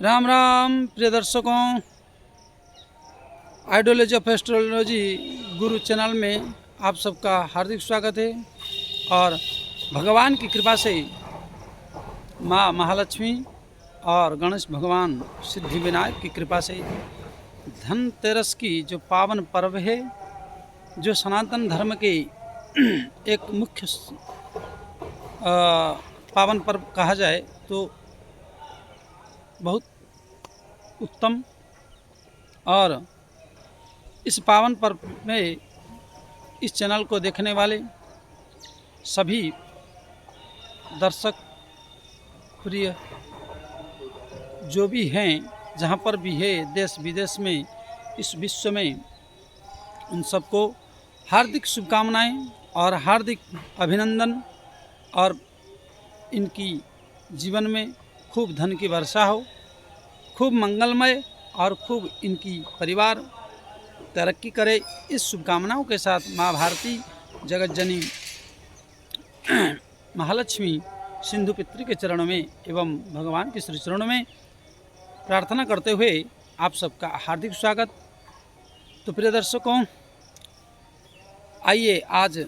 राम राम प्रिय दर्शकों, ideology of astrology Guru channel में आप सबका हार्दिक स्वागत है। और भगवान की कृपा से माँ महालक्ष्मी और गणेश भगवान सिद्धि विनायक की कृपा से धनतेरस की जो पावन पर्व है, जो सनातन धर्म के एक मुख्य पावन पर्व कहा जाए तो बहुत उत्तम। और इस पावन पर्व में इस चैनल को देखने वाले सभी दर्शक प्रिय जो भी हैं, जहाँ पर भी है देश विदेश में, इस विश्व में, उन सबको हार्दिक शुभकामनाएं और हार्दिक अभिनंदन। और इनकी जीवन में खूब धन की वर्षा हो, खूब मंगलमय और खूब इनकी परिवार तरक्की करे। इस शुभकामनाओं के साथ माँ भारती जगत जननी महालक्ष्मी सिंधु पितृ के चरणों में एवं भगवान के श्री चरणों में प्रार्थना करते हुए आप सबका हार्दिक स्वागत। तो प्रिय दर्शकों, आइए आज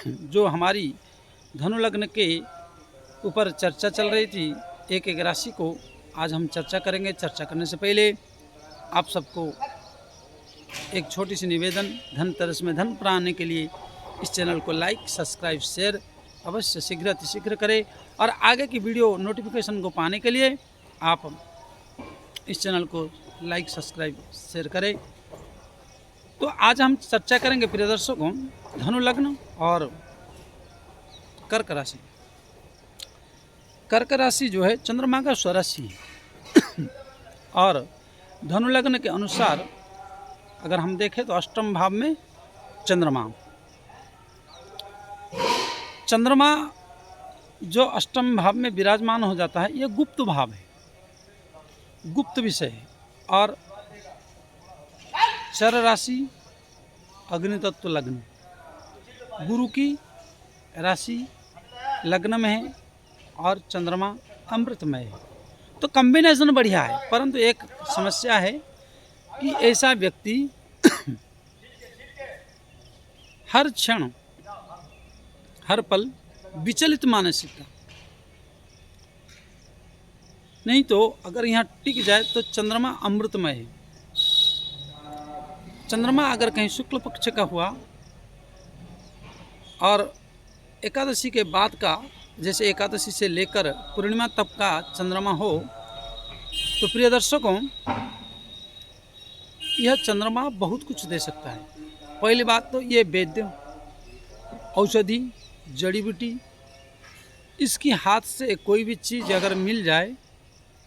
जो हमारी धनु लग्न के ऊपर चर्चा चल रही थी, एक एक राशि को आज हम चर्चा करेंगे। चर्चा करने से पहले आप सबको एक छोटी सी निवेदन, धनतेरस में धन प्राप्ति के लिए इस चैनल को लाइक, सब्सक्राइब, शेयर अवश्य शीघ्र अतिशीघ्र करें। और आगे की वीडियो नोटिफिकेशन को पाने के लिए आप इस चैनल को लाइक, सब्सक्राइब, शेयर करें। तो आज हम चर्चा करेंगे प्रिय दर्शकों, धनु लग्न और कर्क राशि। कर्क राशि जो है चंद्रमा का स्वराशि है। और धनु लग्न के अनुसार अगर हम देखें तो अष्टम भाव में चंद्रमा जो अष्टम भाव में विराजमान हो जाता है, यह गुप्त भाव है, गुप्त विषय है। और चर राशि अग्नि तत्व लग्न, गुरु की राशि लग्न में है और चंद्रमा अमृतमय है। तो कॉम्बिनेशन बढ़िया है, परंतु एक समस्या है कि ऐसा व्यक्ति हर क्षण हर पल विचलित मानसिकता, नहीं तो अगर यहाँ टिक जाए तो चंद्रमा अमृतमय है। चंद्रमा अगर कहीं शुक्ल पक्ष का हुआ और एकादशी के बाद का, जैसे एकादशी से लेकर पूर्णिमा तक का चंद्रमा हो, तो प्रिय दर्शकों यह चंद्रमा बहुत कुछ दे सकता है। पहली बात तो ये वैद्य, औषधि, जड़ी बूटी, इसकी हाथ से कोई भी चीज़ अगर मिल जाए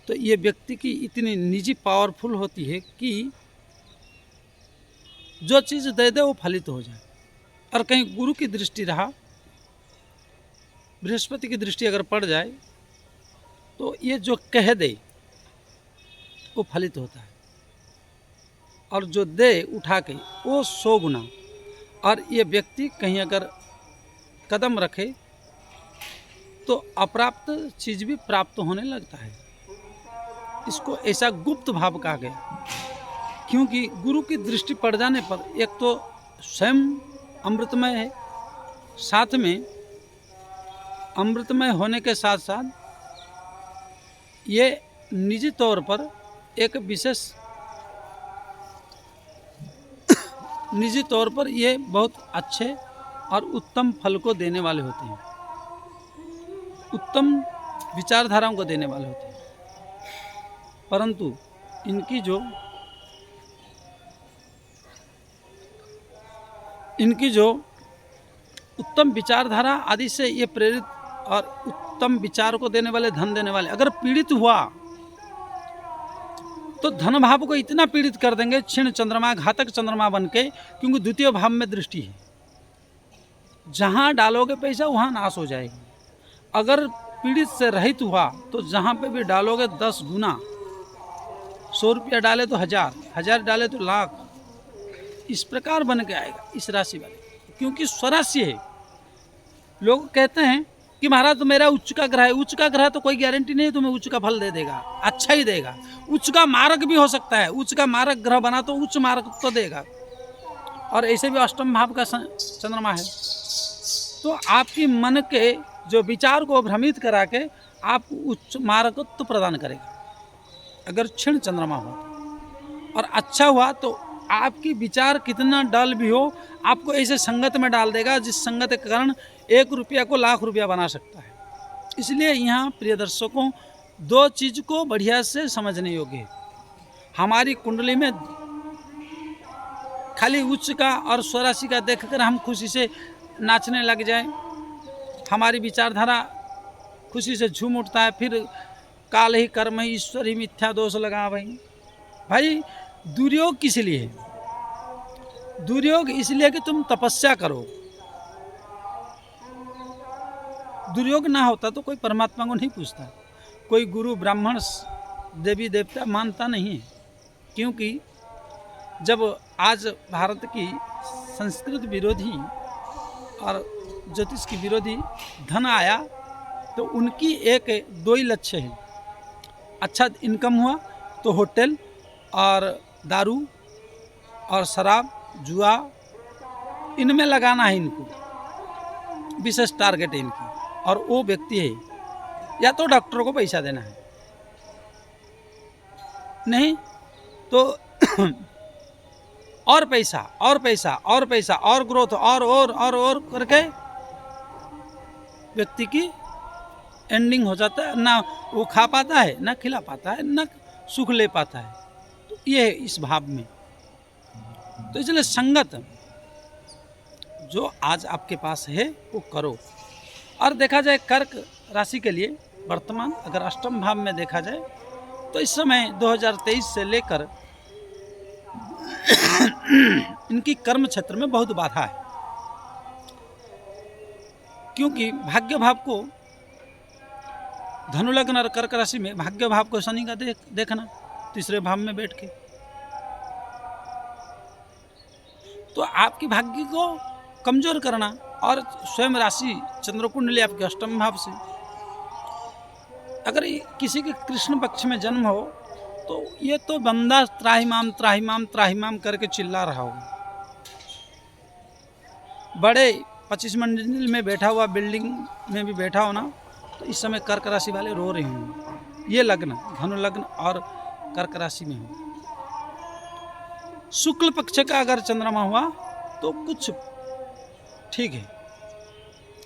तो ये व्यक्ति की इतनी निजी पावरफुल होती है कि जो चीज़ दे दे वो फलित हो जाए। और कहीं गुरु की दृष्टि रहा, बृहस्पति की दृष्टि अगर पड़ जाए तो ये जो कह दे वो फलित होता है, और जो दे उठा के वो 100 गुना। और ये व्यक्ति कहीं अगर कदम रखे तो अप्राप्त चीज़ भी प्राप्त होने लगता है। इसको ऐसा गुप्त भाव कहा गया, क्योंकि गुरु की दृष्टि पड़ जाने पर एक तो स्वयं अमृतमय है, साथ में अमृतमय होने के साथ साथ ये निजी तौर पर एक विशेष निजी तौर पर ये बहुत अच्छे और उत्तम फल को देने वाले होते हैं, उत्तम विचारधाराओं को देने वाले होते हैं। परंतु इनकी जो उत्तम विचारधारा आदि से ये प्रेरित और उत्तम विचार को देने वाले, धन देने वाले अगर पीड़ित हुआ तो धन भाव को इतना पीड़ित कर देंगे, क्षीण चंद्रमा, घातक चंद्रमा बन के, क्योंकि द्वितीय भाव में दृष्टि है। जहाँ डालोगे पैसा वहाँ नाश हो जाएगा। अगर पीड़ित से रहित हुआ तो जहाँ पे भी डालोगे 10 गुना, 100 रुपया डाले तो 1000, 1000 डाले तो लाख, इस प्रकार बन के आएगा इस राशि वाले, क्योंकि स्वराशि है। लोग कहते हैं कि महाराज तो मेरा उच्च का ग्रह है। उच्च का ग्रह तो कोई गारंटी नहीं है तुम्हें उच्च का फल दे देगा, अच्छा ही देगा। उच्च का मार्ग भी हो सकता है, उच्च का मार्ग ग्रह बना तो उच्च मार्ग तो देगा। और ऐसे भी अष्टम भाव का चंद्रमा है, तो आपकी मन के जो विचार को भ्रमित करा के आपको उच्च मार्गत्व प्रदान करेगा अगर क्षीण चंद्रमा हो। और अच्छा हुआ तो आपकी विचार कितना डल भी हो, आपको ऐसे संगत में डाल देगा जिस संगत के कारण 1 रुपया को लाख रुपया बना सकता है। इसलिए यहाँ प्रिय दर्शकों, 2 चीज़ को बढ़िया से समझने योग्य है। हमारी कुंडली में खाली उच्च का और स्वराशि का देखकर हम खुशी से नाचने लग जाएं, हमारी विचारधारा खुशी से झूम उठता है, फिर काल ही कर्म ही ईश्वर ही मिथ्या दोष लगा भाई दुर्योग किस लिए है? दुर्योग इसलिए कि तुम तपस्या करो। दुर्योग ना होता तो कोई परमात्मा को नहीं पूछता, कोई गुरु ब्राह्मण देवी देवता मानता नहीं है। क्योंकि जब आज भारत की संस्कृत विरोधी और ज्योतिष की विरोधी धन आया तो उनकी एक 2 ही लक्ष्य है, अच्छा इनकम हुआ तो होटल और दारू और शराब जुआ इनमें लगाना है इनको, विशेष टारगेट है इनकी। और वो व्यक्ति है या तो डॉक्टरों को पैसा देना है, नहीं तो और पैसा और पैसा और पैसा और ग्रोथ और करके व्यक्ति की एंडिंग हो जाता है, ना वो खा पाता है, ना खिला पाता है, ना सुख ले पाता है। तो ये है इस भाव में। तो इसलिए संगत जो आज आपके पास है वो करो। और देखा जाए कर्क राशि के लिए वर्तमान अगर अष्टम भाव में देखा जाए तो इस समय 2023 से लेकर इनकी कर्म क्षेत्र में बहुत बाधा है। क्योंकि भाग्य भाव को धनु लग्न और कर्क राशि में भाग्य भाव को शनि का देखना 3रे भाव में बैठ के, तो आपकी भाग्य को कमजोर करना। और स्वयं राशि चंद्रकुंडली आपके अष्टम भाव से, अगर किसी के कृष्ण पक्ष में जन्म हो तो ये तो बंदा त्राहिमाम त्राहिमाम त्राहिमाम करके चिल्ला रहा होगा। बड़े 25 मंजिल में बैठा हुआ बिल्डिंग में भी बैठा हो ना, तो इस समय कर्क राशि वाले रो रहे होंगे। ये लग्न धनु लग्न और कर्क राशि में हो। शुक्ल पक्ष का अगर चंद्रमा हुआ तो कुछ ठीक है।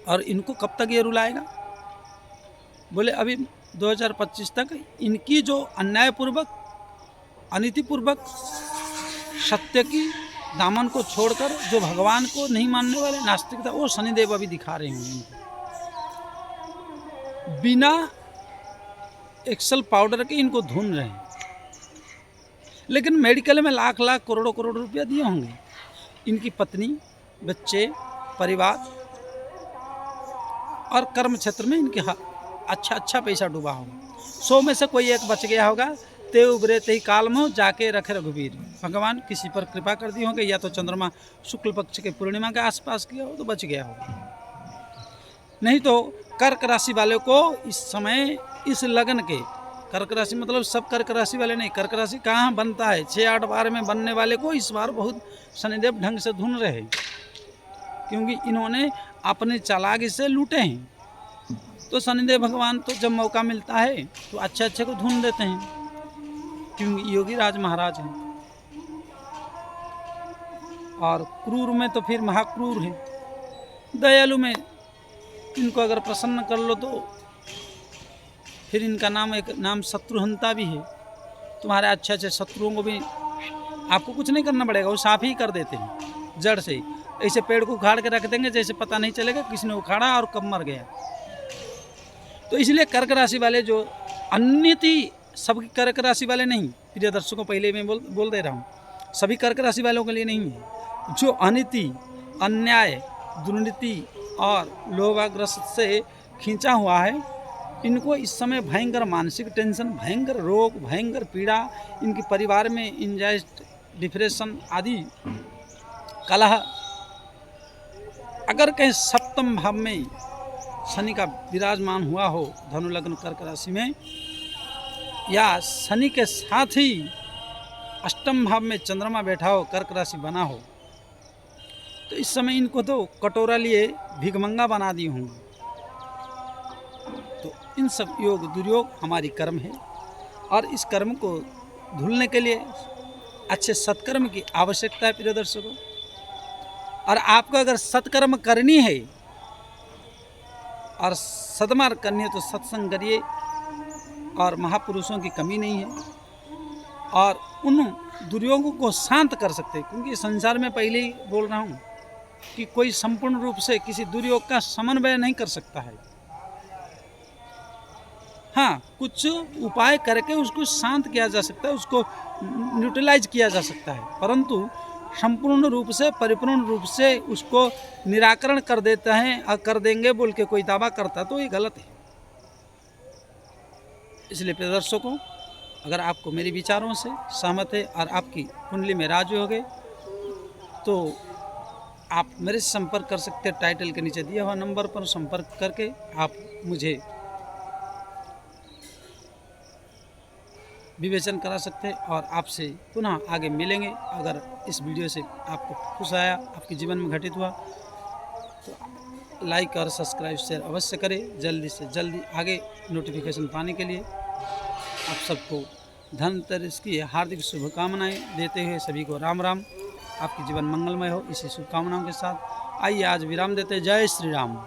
और इनको कब तक ये रुलाएगा? बोले अभी 2025 तक इनकी जो अन्यायपूर्वक अनीतिपूर्वक सत्य की दामन को छोड़कर जो भगवान को नहीं मानने वाले नास्तिकता, वो शनिदेव अभी दिखा रहे होंगे इनको। बिना एक्सल पाउडर के इनको धुन रहे हैं, लेकिन मेडिकल में लाख लाख करोड़ों करोड़ रुपया दिए होंगे। इनकी पत्नी, बच्चे, परिवार और कर्म क्षेत्र में इनके अच्छा पैसा डूबा होगा। 100 में से कोई एक बच गया होगा। ते उबरे ते ही काल में जाके रखे रघुवीर, भगवान किसी पर कृपा कर दी होंगे, या तो चंद्रमा शुक्ल पक्ष के पूर्णिमा के आसपास किया हो तो बच गया होगा। नहीं तो कर्क राशि वाले को इस समय इस लगन के, कर्क राशि मतलब सब कर्क राशि वाले नहीं, कर्क राशि कहाँ बनता है 6-8 बार में बनने वाले को इस बार बहुत शनिदेव ढंग से धुन रहे, क्योंकि इन्होंने अपने चालाकी से लूटे हैं। तो शनिदेव भगवान तो जब मौका मिलता है तो अच्छे को धुन देते हैं, क्योंकि योगी राज महाराज हैं। और क्रूर में तो फिर महाक्रूर है। दयालु में इनको अगर प्रसन्न कर लो तो फिर इनका नाम एक नाम शत्रुहंता भी है। तुम्हारे अच्छे शत्रुओं को भी आपको कुछ नहीं करना पड़ेगा, वो साफ ही कर देते हैं जड़ से। ऐसे पेड़ को उखाड़ के रख देंगे जैसे पता नहीं चलेगा किसने उखाड़ा और कब मर गया। तो इसलिए कर्क राशि वाले जो अन्यति, सबकी कर्क राशि वाले नहीं, प्रिय दर्शकों पहले मैं बोल दे रहा हूँ, सभी कर्क राशि वालों के लिए नहीं है। जो अनिति, अन्याय, दुर्नीति और लोभाग्रस्त से खींचा हुआ है, इनको इस समय भयंकर मानसिक टेंशन, भयंकर रोग, भयंकर पीड़ा, इनके परिवार में इंजाइस्ट, डिप्रेशन आदि कलह। अगर कहीं सप्तम भाव में शनि का विराजमान हुआ हो धनु लग्न कर्क राशि में, या शनि के साथ ही अष्टम भाव में चंद्रमा बैठा हो, कर्क राशि बना हो, तो इस समय इनको तो कटोरा लिए भिगमंगा बना दी होंगी। तो इन सब योग दुर्योग हमारी कर्म है, और इस कर्म को धुलने के लिए अच्छे सत्कर्म की आवश्यकता है प्रिय दर्शकों। और आपको अगर सत्कर्म करनी है और सद्मार्ग करनी है तो सत्संग करिए, और महापुरुषों की कमी नहीं है, और उन दुर्योगों को शांत कर सकते हैं। क्योंकि संसार में पहले ही बोल रहा हूँ कि कोई संपूर्ण रूप से किसी दुर्योग का समन्वय नहीं कर सकता है। हाँ, कुछ उपाय करके उसको शांत किया जा सकता है, उसको न्यूट्रलाइज किया जा सकता है, परंतु संपूर्ण रूप से परिपूर्ण रूप से उसको निराकरण कर देते हैं और कर देंगे बोल के कोई दावा करता तो ये गलत है। इसलिए प्रिय दर्शकों, अगर आपको मेरे विचारों से सहमत है और आपकी कुंडली में राजू हो गए तो आप मेरे से संपर्क कर सकते हैं। टाइटल के नीचे दिया हुआ नंबर पर संपर्क करके आप मुझे विवेचन करा सकते हैं और आपसे पुनः आगे मिलेंगे। अगर इस वीडियो से आपको खुश आया, आपके जीवन में घटित हुआ, तो लाइक और सब्सक्राइब शेयर अवश्य करें। जल्दी से जल्दी आगे नोटिफिकेशन पाने के लिए आप सबको धनतेरस की हार्दिक शुभकामनाएं देते हुए सभी को राम राम। आपकी जीवन मंगलमय हो, इसी शुभकामनाओं के साथ आइए आज विराम देते। जय श्री राम।